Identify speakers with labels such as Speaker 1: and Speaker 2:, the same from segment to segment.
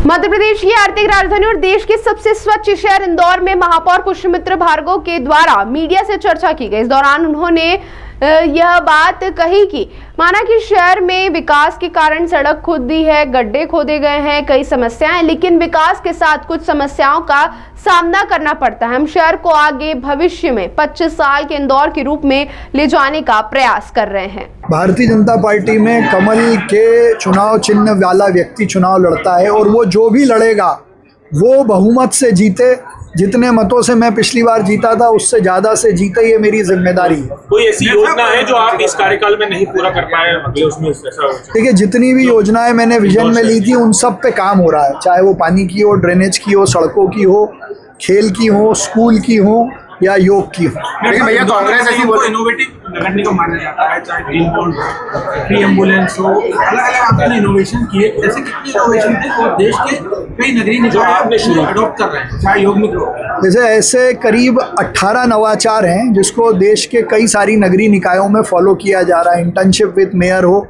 Speaker 1: मध्य प्रदेश की आर्थिक राजधानी और देश के सबसे स्वच्छ शहर इंदौर में महापौर पुष्यमित्र भार्गव के द्वारा मीडिया से चर्चा की गई। इस दौरान उन्होंने यह बात कही कि माना कि शहर में विकास के कारण सड़क खुदी है, गड्ढे खोदे गए हैं, कई समस्याएं, लेकिन विकास के साथ कुछ समस्याओं का सामना करना पड़ता है। हम शहर को आगे भविष्य में 25 साल के इंदौर के रूप में ले जाने का प्रयास कर रहे हैं।
Speaker 2: भारतीय जनता पार्टी में कमल के चुनाव चिन्ह वाला व्यक्ति चुनाव लड़ता है और वो जो भी लड़ेगा वो बहुमत से जीते। जितने मतों से मैं पिछली बार जीता था उससे ज्यादा से जीते, ये मेरी जिम्मेदारी है।
Speaker 3: कोई ऐसी योजना है जो आप इस कार्यकाल में नहीं पूरा कर पाए अगले उसमें?
Speaker 2: देखिए, जितनी भी योजनाएं मैंने विजन में ली थी उन सब पे काम हो रहा है, चाहे वो पानी की हो, ड्रेनेज की हो, सड़कों की हो, खेल की हो, स्कूल की हो या योग की हो।
Speaker 3: लेकिन भैया कांग्रेस ऐसी बहुत इनोवेटिव नगर निगम माना जाता है, चाहे ग्रीन बॉन्ड हो, फ्री एम्बुलेंस हो, अलग-अलग आपने इनोवेशन किए। ऐसे कितने इनोवेशन थे और देश के कई नगरीय निकाय आपने शुरू अडॉप्ट कर रहे हैं, चाहे योग मित्र हो।
Speaker 2: जैसे ऐसे करीब 18 नवाचार हैं जिसको देश के कई सारी नगरीय निकायों में फॉलो किया जा रहा है। इंटर्नशिप विद मेयर हो,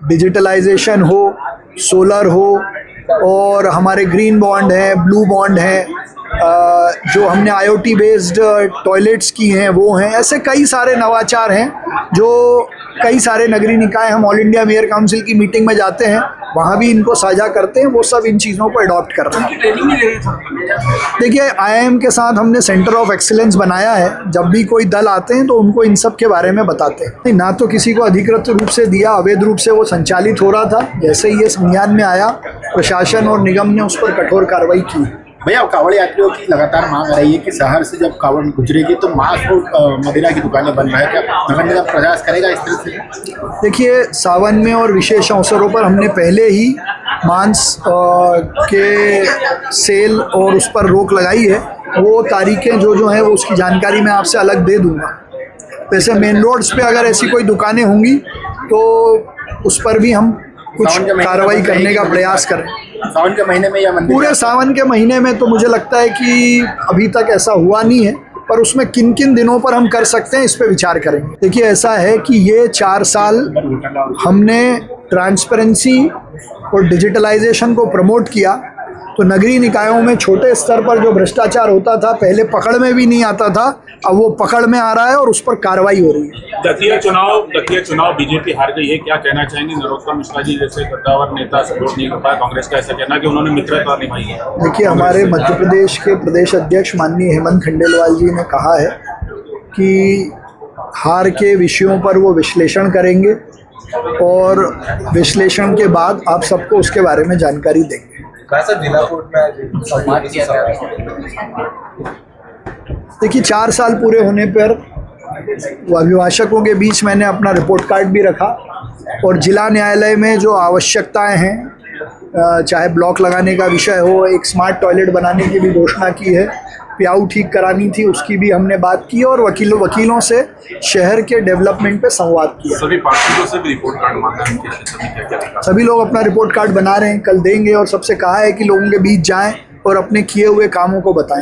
Speaker 2: डिजिटलाइजेशन हो, सोलर हो, और हमारे ग्रीन बॉन्ड है, ब्लू बॉन्ड है, जो हमने IoT बेस्ड टॉयलेट्स की हैं वो हैं। ऐसे कई सारे नवाचार हैं जो कई सारे नगरीय निकाय, हम ऑल इंडिया मेयर काउंसिल की मीटिंग में जाते हैं, वहाँ भी इनको साझा करते हैं, वो सब इन चीज़ों को अडॉप्ट कर रहे हैं। देखिए, IIM के साथ हमने सेंटर ऑफ एक्सीलेंस बनाया है। जब भी कोई दल आते हैं तो उनको इन सब के बारे में बताते हैं। ना तो किसी को अधिकृत रूप से दिया, अवैध रूप से वो संचालित हो रहा था। जैसे ही ये संज्ञान में आया, प्रशासन और निगम ने उस पर कठोर कार्रवाई की।
Speaker 4: भैया, कांवड़ यात्रियों की लगातार मांग आ रही है कि शहर से जब कांवड़ गुजरेगी तो मांस और मदिरा की दुकानें बन रही है, क्या नगर निगम प्रयास करेगा इस तरह से?
Speaker 2: देखिए, सावन में और विशेष अवसरों पर हमने पहले ही मांस के सेल और उस पर रोक लगाई है। वो तारीखें जो हैं वो उसकी जानकारी मैं आपसे अलग दे दूंगा। वैसे मेन रोड्स पे अगर ऐसी कोई दुकानें होंगी तो उस पर भी हम कुछ कार्रवाई करने का प्रयास करें।
Speaker 4: सावन के महीने में या
Speaker 2: पूरे सावन के महीने में तो मुझे लगता है कि अभी तक ऐसा हुआ नहीं है, पर उसमें किन किन दिनों पर हम कर सकते हैं इस पे विचार करेंगे। देखिए, ऐसा है कि ये 4 साल हमने ट्रांसपेरेंसी और डिजिटलाइजेशन को प्रमोट किया, तो नगरीय निकायों में छोटे स्तर पर जो भ्रष्टाचार होता था, पहले पकड़ में भी नहीं आता था, अब वो पकड़ में आ रहा है और उस पर कार्रवाई हो रही है।
Speaker 3: दतिया चुनाव बीजेपी हार गई है, क्या कहना चाहेंगे? नरोत्तम मिश्रा जी जैसे कद्दावर नेता सपोर्ट नहीं कर पाया, कांग्रेस का ऐसा कहना कि उन्होंने मित्रता निभाई है।
Speaker 2: देखिए, हमारे मध्य प्रदेश के प्रदेश अध्यक्ष माननीय हेमंत खंडेलवाल जी ने कहा है कि हार के विषयों पर वो विश्लेषण करेंगे और विश्लेषण के बाद आप सबको उसके बारे में जानकारी देंगे। देखिए, 4 साल पूरे होने पर अभिभाषकों के बीच मैंने अपना रिपोर्ट कार्ड भी रखा और जिला न्यायालय में जो आवश्यकताएं हैं, चाहे ब्लॉक लगाने का विषय हो, एक स्मार्ट टॉयलेट बनाने की भी घोषणा की है, प्याऊ ठीक करानी थी उसकी भी हमने बात की, और वकीलों से शहर के डेवलपमेंट पे संवाद किया।
Speaker 3: सभी पार्षदों से भी रिपोर्ट कार्ड मांगा है,
Speaker 2: सभी लोग अपना रिपोर्ट कार्ड बना रहे हैं, कल देंगे, और सबसे कहा है कि लोगों के बीच जाएं और अपने किए हुए कामों को बताएं।